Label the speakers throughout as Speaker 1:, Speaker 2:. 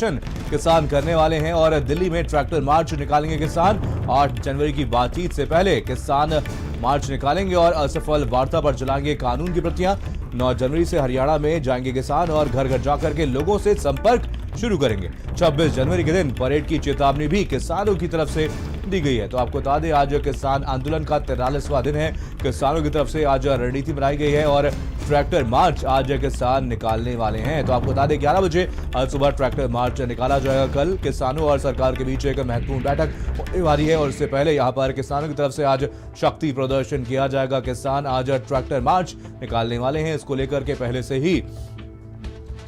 Speaker 1: प्रदर्शन किसान करने वाले हैं और दिल्ली में ट्रैक्टर मार्च निकालेंगे किसान। 8 जनवरी की बातचीत से पहले किसान मार्च निकालेंगे और असफल वार्ता पर जलाएंगे कानून की प्रतियां। 9 जनवरी से हरियाणा में जाएंगे किसान और घर घर जाकर के लोगों से संपर्क शुरू करेंगे। 26 जनवरी के दिन परेड की चेतावनी भी किसानों की तरफ से दी गई है। तो आपको बता दें, आज किसान आंदोलन का 43वां दिन है। किसानों की तरफ से आज रणनीति बनाई गई है और ट्रैक्टर मार्च आज किसान निकालने वाले हैं। तो आपको बता दें, 11 बजे आज सुबह ट्रैक्टर मार्च निकाला जाएगा। कल किसानों और सरकार के बीच एक महत्वपूर्ण बैठक होने वाली है और इससे पहले यहां पर किसानों की तरफ से आज शक्ति प्रदर्शन किया जाएगा। किसान आज ट्रैक्टर मार्च निकालने वाले हैं। इसको लेकर के पहले से ही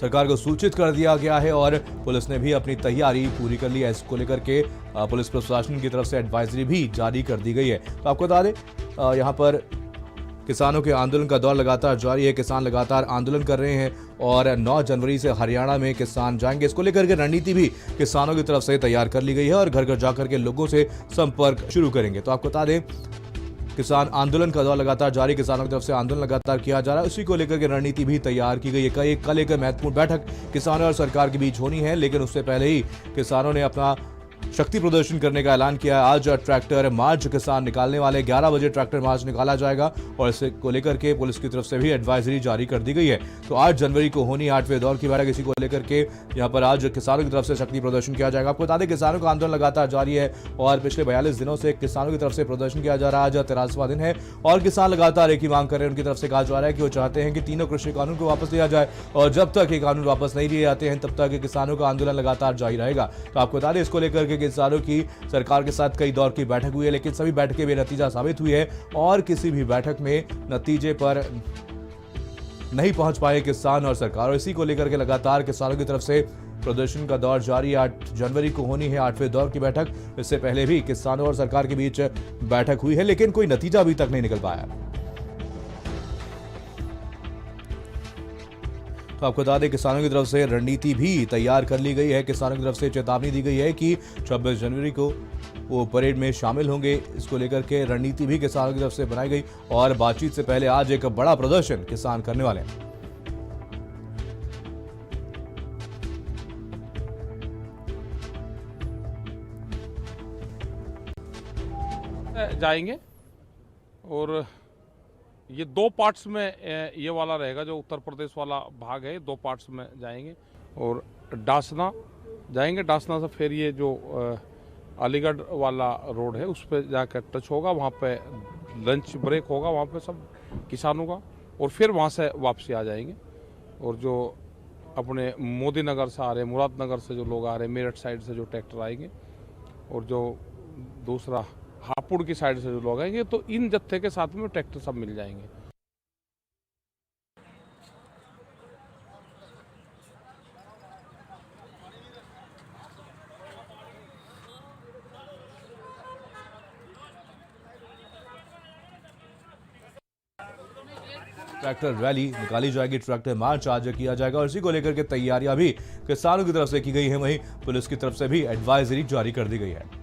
Speaker 1: सरकार को सूचित कर दिया गया है और पुलिस ने भी अपनी तैयारी पूरी कर ली है। इसको लेकर के पुलिस प्रशासन की तरफ से एडवाइजरी भी जारी कर दी गई है। तो आपको बता दें, यहाँ पर किसानों के आंदोलन का दौर लगातार जारी है। किसान लगातार आंदोलन कर रहे हैं और 9 जनवरी से हरियाणा में किसान जाएंगे। इसको लेकर के रणनीति भी किसानों की तरफ से तैयार कर ली गई है और घर घर जाकर के लोगों से संपर्क शुरू करेंगे। तो आपको बता दें, किसान आंदोलन का दौर लगातार जारी, किसानों की तरफ से आंदोलन लगातार किया जा रहा है। उसी को लेकर के रणनीति भी तैयार की गई है। कल एक महत्वपूर्ण बैठक किसानों और सरकार के बीच होनी है, लेकिन उससे पहले ही किसानों ने अपना शक्ति प्रदर्शन करने का ऐलान किया है। आज ट्रैक्टर मार्च किसान निकालने वाले, 11 बजे ट्रैक्टर मार्च निकाला जाएगा और इसे को लेकर के पुलिस की तरफ से भी एडवाइजरी जारी कर दी गई है। तो 8 जनवरी को होनी 8वें दौर की बैठक। इसी को लेकर के यहाँ पर आज किसानों की तरफ से शक्ति प्रदर्शन किया जाएगा। आपको बता दें, किसानों का आंदोलन लगातार जारी है और पिछले 42 दिनों से किसानों की तरफ से प्रदर्शन किया जा रहा है। आज 43वां दिन है और किसान लगातार एक ही मांग कर रहे हैं। उनकी तरफ से कहा जा रहा है कि वो चाहते हैं कि तीनों कृषि कानून को वापस लिया जाए और जब तक ये कानून वापस नहीं लिए जाते हैं तब तक किसानों का आंदोलन लगातार जारी रहेगा। तो आपको बता दें, इसको लेकर के किसानों की सरकार के साथ कई दौर की बैठक हुई है, लेकिन सभी बैठकें बेनतीजा साबित हुई है और किसी भी बैठक में नतीजे पर नहीं पहुंच पाए किसान और सरकार। और इसी को लेकर के लगातार किसानों की तरफ से प्रदर्शन का दौर जारी है। 8 जनवरी को होनी है 8वें दौर की बैठक। इससे पहले भी किसानों और सरकार के बीच बैठक हुई है, लेकिन कोई नतीजा अभी तक नहीं निकल पाया। तो आपको बता दें, किसानों की तरफ से रणनीति भी तैयार कर ली गई है। किसानों की तरफ से चेतावनी दी गई है कि 26 जनवरी को वो परेड में शामिल होंगे। इसको लेकर के रणनीति भी किसानों की तरफ से बनाई गई और बातचीत से पहले आज एक बड़ा प्रदर्शन किसान करने वाले हैं।
Speaker 2: जाएंगे और ये 2 पार्ट्स में ये वाला रहेगा। जो उत्तर प्रदेश वाला भाग है 2 पार्ट्स में जाएंगे और डासना जाएंगे। डासना से फिर ये जो अलीगढ़ वाला रोड है उस पर जाकर टच होगा। वहाँ पे लंच ब्रेक होगा वहाँ पे सब किसानों का और फिर वहाँ से वापसी आ जाएंगे। और जो अपने मोदी नगर से आ रहे हैं, मुरादनगर से जो लोग आ रहे हैं, मेरठ साइड से जो ट्रैक्टर आएंगे और जो दूसरा हापुड़ की साइड से जो लोग आएंगे, तो इन जत्थे के साथ में ट्रैक्टर सब मिल जाएंगे।
Speaker 1: ट्रैक्टर रैली निकाली जाएगी, ट्रैक्टर मार्च आज किया जाएगा और इसी को लेकर के तैयारियां भी किसानों की तरफ से की गई है। वहीं पुलिस की तरफ से भी एडवाइजरी जारी कर दी गई है।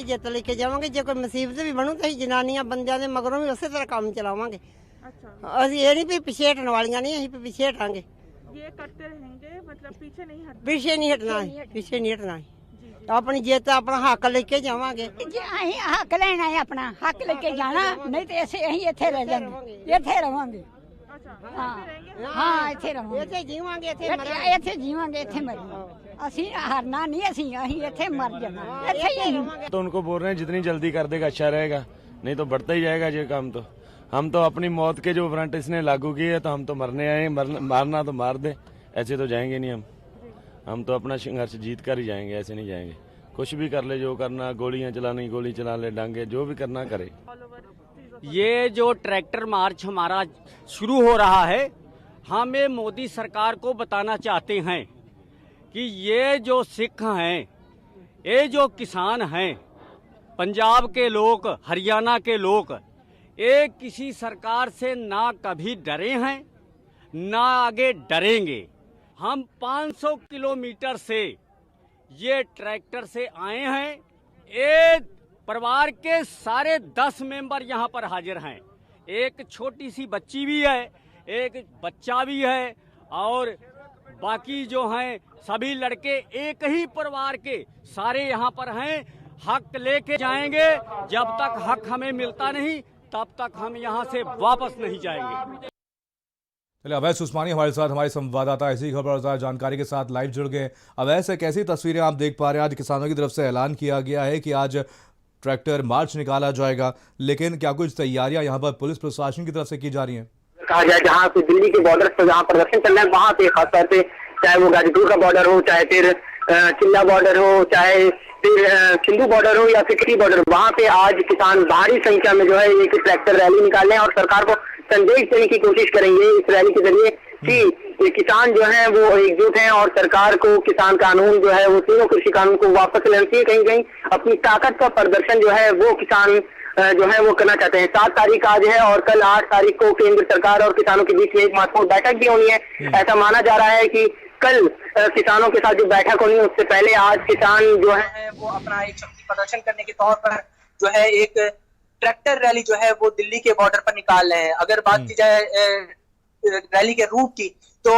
Speaker 3: जित लेके जावांगे, जो कोई मुसीबत भी बनू तो जनानियां बंदियां दे मगरों भी उसी तरह काम चलावांगे। अच्छा, असि ये नहीं भी पीछे हटने वालियां नहीं, असीं पीछे हटांगे।
Speaker 4: ये करते रहेंगे, मतलब पीछे नहीं हटना।
Speaker 3: पीछे नहीं हटना, पीछे नहीं हटना। तो अपनी जित अपना हक लेके जावांगे।
Speaker 5: असीं हक लेना है, अपना हक लेके जाना, नहीं तो ऐसे असीं इत्थे रह जांगे, इत्थे रवांगे। हाँ, इत्थे रवांगे,
Speaker 3: इत्थे जीवांगे,
Speaker 5: इत्थे जीवांगे, इत्थे मरांगे। असीं हारना नहीं, असीं इत्थे मर जाना, इत्थे ही।
Speaker 6: तो उनको बोल रहे हैं जितनी जल्दी कर देगा अच्छा रहेगा, नहीं तो बढ़ता ही जाएगा ये काम। तो हम तो अपनी मौत के जो वारंट इसने लागू किए है तो हम तो मरने आए हैं, मारना तो मार दे, ऐसे तो जाएंगे नहीं। हम तो अपना संघर्ष जीत कर ही जाएंगे, ऐसे नहीं जाएंगे। कुछ भी कर ले, जो करना, गोलियां चलानी गोली चला ले, डांगे जो भी करना करे।
Speaker 7: ये जो ट्रैक्टर मार्च हमारा शुरू हो रहा है, हम ये मोदी सरकार को बताना चाहते हैं कि ये जो सिख हैं, ये जो किसान हैं, पंजाब के लोग, हरियाणा के लोग, ये किसी सरकार से ना कभी डरे हैं ना आगे डरेंगे। हम 500 किलोमीटर से ये ट्रैक्टर से आए हैं। एक परिवार के सारे 10 मेंबर यहाँ पर हाजिर हैं। एक छोटी सी बच्ची भी है, एक बच्चा भी है और बाकी जो हैं सभी लड़के एक ही परिवार के सारे यहाँ पर हैं। हक लेके जाएंगे, जब तक हक हमें मिलता नहीं तब तक हम यहाँ से वापस नहीं जाएंगे।
Speaker 1: चलिए, अवैस उस्मानी हमारे साथ, हमारे संवाददाता इसी खबर और जानकारी के साथ लाइव जुड़ गए। अवैस, कैसी तस्वीरें आप देख पा रहे हैं? आज किसानों की तरफ से ऐलान किया गया है कि आज ट्रैक्टर मार्च निकाला जाएगा, लेकिन क्या कुछ तैयारियां यहाँ पर पुलिस प्रशासन की तरफ से की जा रही हैं?
Speaker 8: कहा जाए जहाँ पे दिल्ली के बॉर्डर पर जहाँ प्रदर्शन चल रहा है वहाँ पे खासतौर पे, चाहे वो गाजीपुर का बॉर्डर हो, चाहे फिर चिल्ला बॉर्डर हो, चाहे फिर सिंधु बॉर्डर हो या फिर टिकरी बॉर्डर, वहाँ पे आज किसान भारी संख्या में जो है एक ट्रैक्टर रैली निकालने और सरकार को संदेश देने की कोशिश करेंगे इस रैली के जरिए कि किसान जो है वो एकजुट हैं और सरकार को किसान कानून जो है वो तीनों कृषि कानून को वापस लेना चाहिए। कहीं कहीं अपनी ताकत का प्रदर्शन जो है वो किसान जो है वो करना चाहते हैं। 7 तारीख आज है और कल 8 तारीख को केंद्र सरकार और किसानों के बीच में एक महत्वपूर्ण बैठक भी होनी है। ऐसा माना जा रहा है कि कल किसानों के साथ जो बैठक होनी है उससे पहले आज किसान जो है वो अपना एक शक्ति प्रदर्शन करने के तौर पर जो है एक ट्रैक्टर रैली जो है वो दिल्ली के बॉर्डर पर निकाल रहे हैं। अगर बात की जाए रैली के रूट की तो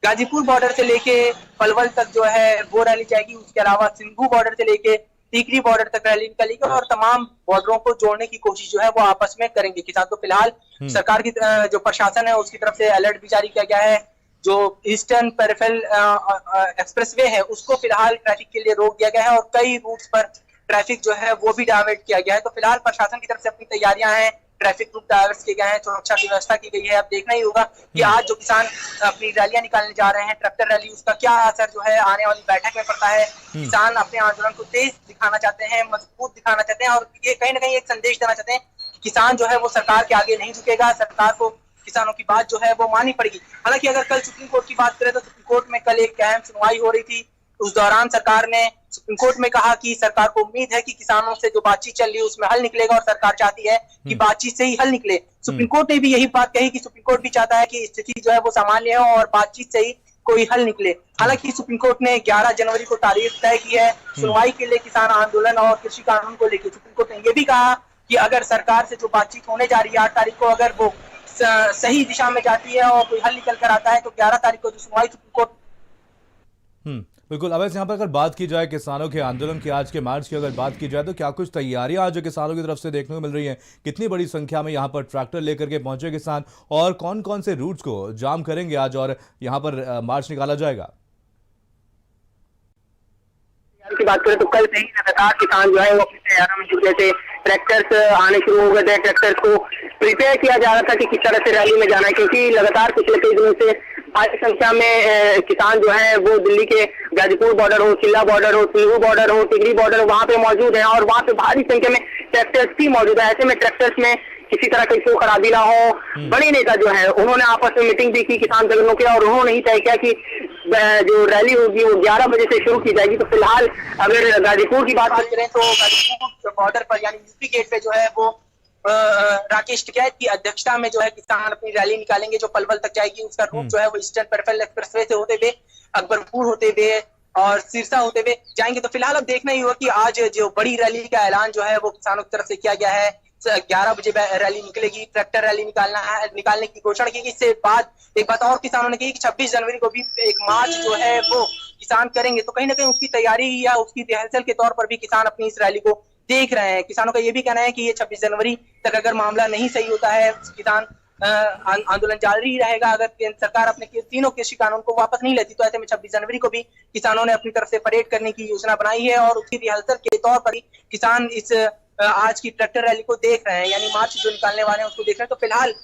Speaker 8: गाजीपुर बॉर्डर से लेके पलवल तक जो है वो रैली जाएगी। उसके अलावा सिंधु बॉर्डर से लेके टीकरी बॉर्डर तक रैली निकलेगी और तमाम बॉर्डरों को जोड़ने की कोशिश जो है वो आपस में करेंगे किसान। तो फिलहाल सरकार की जो प्रशासन है उसकी तरफ से अलर्ट भी जारी किया गया है। जो ईस्टर्न पेरिफेरल एक्सप्रेसवे है उसको फिलहाल ट्रैफिक के लिए रोक दिया गया है और कई रूट्स पर ट्रैफिक जो है वो भी डाइवर्ट किया गया है। तो फिलहाल प्रशासन की तरफ से अपनी तैयारियां हैं, ट्रैफिक रूट डाइवर्ट किए गए हैं, सुरक्षा की व्यवस्था की गई है। अब देखना ही होगा कि आज जो किसान अपनी रैलियां निकालने जा रहे हैं ट्रैक्टर रैली, उसका क्या असर जो है आने वाली बैठक में पड़ता है। किसान अपने आंदोलन को तेज दिखाना चाहते हैं, मजबूत दिखाना चाहते हैं और ये कहीं ना कहीं एक संदेश देना चाहते हैं कि किसान जो है वो सरकार के आगे नहीं झुकेगा, सरकार को किसानों की बात जो है वो माननी पड़ेगी। हालांकि अगर कल सुप्रीम कोर्ट की बात करें तो सुप्रीम कोर्ट में कल एक अहम सुनवाई हो रही थी। उस दौरान सरकार ने सुप्रीम कोर्ट में कहा कि सरकार को उम्मीद है कि किसानों से जो बातचीत चल रही है उसमें हल निकलेगा और सरकार चाहती है कि बातचीत से ही हल निकले। सुप्रीम कोर्ट ने भी यही बात कही कि सुप्रीम कोर्ट भी चाहता है कि स्थिति जो है वो सामान्य हो और बातचीत से ही कोई हल निकले। हालांकि सुप्रीम कोर्ट ने 11 जनवरी को तारीख तय की है सुनवाई के लिए किसान आंदोलन और कृषि कानून को लेकर। सुप्रीम कोर्ट ने यह भी कहा कि अगर सरकार से जो बातचीत होने जा रही है 8 तारीख को, अगर वो सही दिशा में जाती है और कोई हल निकल कर आता है तो 11 तारीख को जो सुनवाई सुप्रीम कोर्ट।
Speaker 1: बिल्कुल। अब यहाँ पर अगर बात की जाए किसानों के आंदोलन की, आज के मार्च की अगर बात की जाए तो क्या कुछ तैयारियां आज किसानों की तरफ से देखने को मिल रही हैं? कितनी बड़ी संख्या में यहाँ पर ट्रैक्टर लेकर के पहुंचे किसान और कौन कौन से रूट्स को जाम करेंगे आज और यहाँ पर मार्च निकाला जाएगा?
Speaker 8: की बात करें तो कल से ही लगातार किसान जो है वो अपनी तैयारियों में जुटे थे। ट्रैक्टर्स आने शुरू हो गए थे, ट्रैक्टर्स को प्रिपेयर किया जा रहा था कि किस तरह से रैली में जाना है, क्योंकि लगातार पिछले कई दिनों से भारी संख्या में किसान जो है वो दिल्ली के गाजीपुर बॉर्डर हो, चिल्ला बॉर्डर हो, सिंधु बॉर्डर हो, टिकरी बॉर्डर हो, वहाँ पे मौजूद है और वहाँ पे भारी संख्या में ट्रैक्टर्स भी मौजूद है। ऐसे में ट्रैक्टर्स में किसी तरह की शो खराबी ना हो। बड़ी नेता जो है उन्होंने आपस में मीटिंग भी की किसान संगठनों की और उन्होंने ही तय किया कि जो रैली होगी वो 11 बजे से शुरू की जाएगी। तो फिलहाल अगर गाजीपुर की बात करें तो गाजीपुर बॉर्डर पर यानी यूपी गेट पे जो है वो राकेश टिकैत की अध्यक्षता में जो है किसान अपनी रैली निकालेंगे जो पलवल तक जाएगी। उसका रूट जो है वो ईस्टर्न पेरिफेरल एक्सप्रेसवे से होते हुए अकबरपुर होते हुए और सिरसा होते हुए जाएंगे। तो फिलहाल अब देखना ही होगा कि आज जो बड़ी रैली का ऐलान जो है वो किसानों की तरफ से किया गया है। 11 बजे रैली निकलेगी, ट्रैक्टर रैली निकालने की घोषणा की। इससे बाद एक बात और किसानों ने की कि 26 जनवरी को भी एक मार्च जो है वो किसान करेंगे। तो कहीं ना कहीं उसकी तैयारी या उसकी रिहर्सल के तौर पर भी किसान अपनी इस रैली को देख रहे हैं। किसानों का ये भी कहना है कि ये 26 जनवरी तक अगर मामला नहीं सही होता है, किसान आंदोलन जारी रहेगा। अगर केंद्र सरकार अपने तीनों कृषि कानून को वापस नहीं लेती तो ऐसे में 26 जनवरी को भी किसानों ने अपनी तरफ से परेड करने की योजना बनाई है और उसकी रिहर्सल के तौर पर ही किसान इस आज की ट्रैक्टर रैली को देख रहे हैं, यानी मार्च जो निकालने वाले हैं उसको देख रहे हैं। तो फिलहाल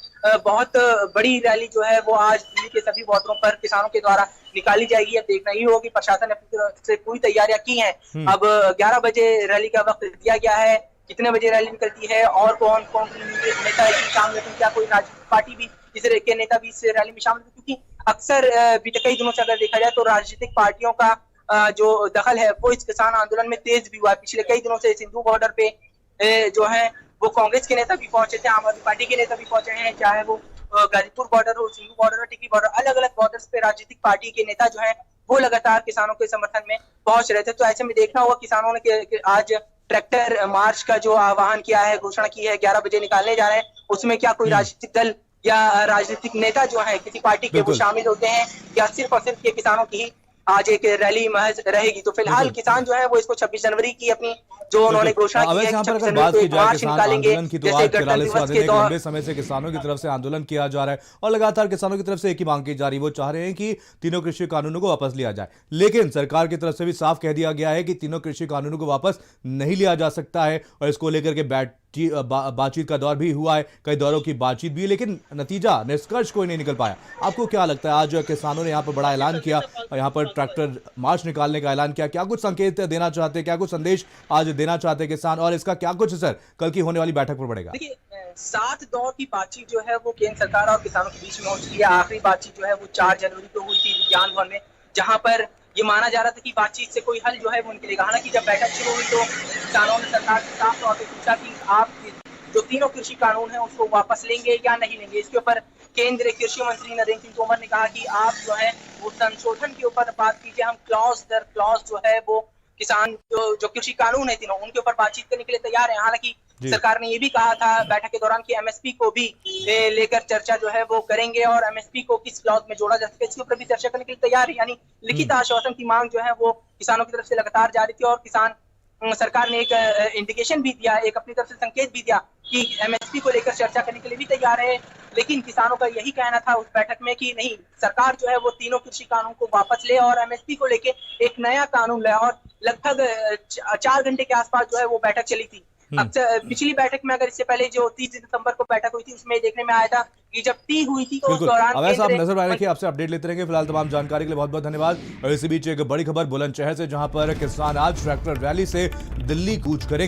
Speaker 8: बहुत बड़ी रैली जो है वो आज दिल्ली के सभी बॉर्डरों पर किसानों के द्वारा निकाली जाएगी। अब देखना ही होगा कि प्रशासन ने अपनी तरफ से पूरी तैयारियां की हैं। अब 11 बजे रैली का वक्त दिया गया है, कितने बजे रैली निकलती है और कौन कौन नेता शामिल होते हैं, क्या कोई राजनीतिक पार्टी भी इस के नेता भी इस रैली में शामिल होते, क्योंकि अक्सर बीते कई दिनों से अगर देखा जाए तो राजनीतिक पार्टियों का जो दखल है वो इस किसान आंदोलन में तेज भी हुआ है। पिछले कई दिनों से सिंधु बॉर्डर पे जो है वो कांग्रेस के नेता भी पहुंचे थे, आम आदमी पार्टी के नेता भी पहुंचे हैं, चाहे वो गाजीपुर बॉर्डर हो, सिंधु बॉर्डर हो, टिकरी बॉर्डर, अलग अलग बॉर्डर्स पे राजनीतिक पार्टी के नेता जो है वो लगातार किसानों के समर्थन में पहुंच रहे थे। तो ऐसे में देखना होगा किसानों ने आज ट्रैक्टर मार्च का जो आह्वान किया है, घोषणा की है, 11 बजे निकालने जा रहे हैं, उसमें क्या कोई राजनीतिक दल
Speaker 9: या राजनीतिक नेता जो है किसी पार्टी के वो शामिल होते हैं, या सिर्फ और सिर्फ ये किसानों की ही आज एक रैली महज रहेगी। तो फिलहाल किसान जो है वो इसको 26 जनवरी की अपनी जो उन्होंने घोषणा की है, 26 जनवरी को एक मार्च निकालेंगे। जैसे गणतंत्र दिवस के दौरान
Speaker 1: लंबे समय से किसानों की तरफ से आंदोलन किया जा रहा है और लगातार किसानों की तरफ से एक ही मांग की जा रही है, वो चाह रहे हैं कि तीनों कृषि कानूनों को वापस लिया जाए। लेकिन सरकार की तरफ से भी साफ कह दिया गया है कि तीनों कृषि कानूनों को वापस नहीं लिया जा सकता है और इसको लेकर के बातचीत का दौर भी हुआ है, कई दौरों की बातचीत भी, लेकिन नतीजा निष्कर्ष कोई नहीं निकल पाया। आपको क्या लगता है, आज किसानों ने यहाँ पर बड़ा ऐलान किया, यहाँ पर ट्रैक्टर मार्च निकालने का ऐलान किया, क्या कुछ संकेत देना चाहते हैं, क्या कुछ संदेश आज देना चाहते हैं किसान, और इसका क्या कुछ असर कल की होने वाली बैठक पर पड़ेगा?
Speaker 9: देखिए, 7 दौर की बातचीत जो है वो केंद्र सरकार और किसानों के बीच में हो चुकी है। आखिरी बातचीत जो है वो 4 जनवरी को हुई थी विज्ञान भवन में, जहां पर ये माना जा रहा था कि बातचीत से कोई हल जो है वो निकलेगा। हालांकि जब बैठक शुरू हुई तो किसानों ने सरकार से साफ तौर पर पूछा कि आप जो तीनों कृषि कानून है उसको वापस लेंगे या नहीं लेंगे। इसके ऊपर केंद्रीय कृषि मंत्री नरेंद्र सिंह तोमर ने कहा कि आप जो है वो संशोधन के ऊपर बात कीजिए, हम क्लॉज दर क्लॉज जो है वो किसान जो कृषि कानून है तीनों उनके ऊपर बातचीत करने के लिए तैयार है। हालांकि सरकार ने ये भी कहा था बैठक के दौरान कि एमएसपी को भी लेकर चर्चा जो है वो करेंगे और एमएसपी को किस क्लॉज में जोड़ा जा सके इसके ऊपर भी चर्चा करने के लिए तैयार है। यानी लिखित आश्वासन की मांग जो है वो किसानों की तरफ से लगातार जारी थी और किसान सरकार ने एक इंडिकेशन भी दिया, एक अपनी तरफ से संकेत भी दिया कि एमएसपी को लेकर चर्चा करने के लिए भी तैयार है। लेकिन किसानों का यही कहना था उस बैठक में कि नहीं, सरकार जो है वो तीनों कृषि कानून को वापस ले और एमएसपी को लेके एक नया कानून लाए। और लगभग 4 घंटे के आसपास जो है वो बैठक चली थी। अब पिछली बैठक में अगर इससे पहले जो 30 दिसंबर को बैठक हुई थी उसमें देखने में आया था कि जब टी हुई थी तो उस दौरान
Speaker 1: आप नजर आ रखिए, आपसे अपडेट लेते रहेंगे। फिलहाल तमाम जानकारी के लिए बहुत बहुत धन्यवाद। और इसी बीच एक बड़ी खबर बुलंदशहर से, जहां पर किसान आज ट्रैक्टर रैली से दिल्ली कूच करेंगे।